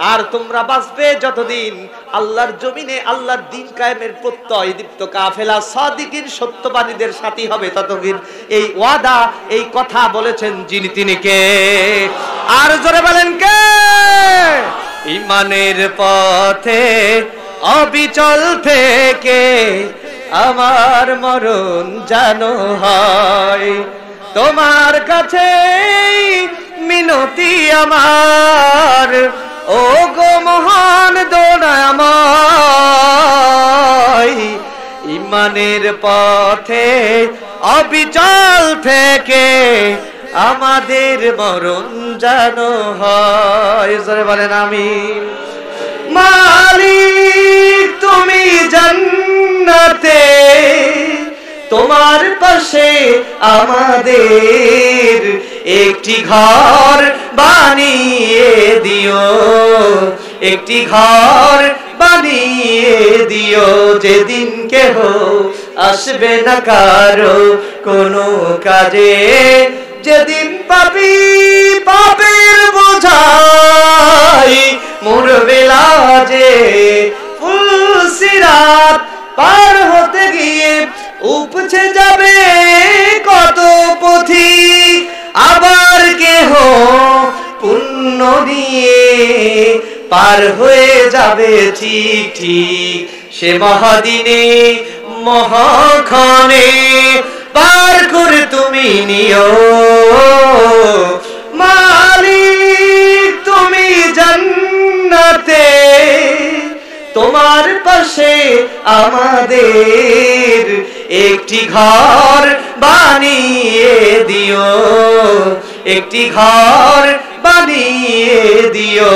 আর তোমরা বাঁচবে যতদিন আল্লাহর জমিনে আল্লাহর দ্বীন কায়েমের প্রত্যয় দীপ্ত কাফেলা সাদিকিন সত্যবাদীদের সাথী হবে ততদিন। এই ওয়াদা, এই কথা বলেছেন যিনি, তিনি কে? আর জোরে বলেন কে? ঈমানের পথে অবিচল থেকে আমার মরণ জানো হয়, তোমার কাছে মিনতি আমার, ও গো মহান দয়াময়। ঈমানের পথে অবিচল থেকে আমাদের মরণ জানো হয়। জোরে বলেন আমিন। মালিক তুমি জান্নাতে, তোমার পাশে আমাদের একটি ঘর বানিয়ে দিও, একটি ঘর বানিয়ে দিও, যেদিন কেহ আসবে না কারো কোনো কাজে, যেদিন পাপী পাপের বোঝাই মরবে লাজে। ফুলসিরাত পার হতে গিয়ে উপচে যাবে কত পথিক, আবার কেহ পুণ্য নিয়ে পার হয়ে যাবে ঠিক ঠিক। সে মহাদিনে মহাক্ষণে পার করে তুমি নিও। মালিক তুমি জান্নাতে, তোমার পাশে আমাদের একটি ঘর বানিয়ে দিও, একটি ঘর বানিয়ে দিও।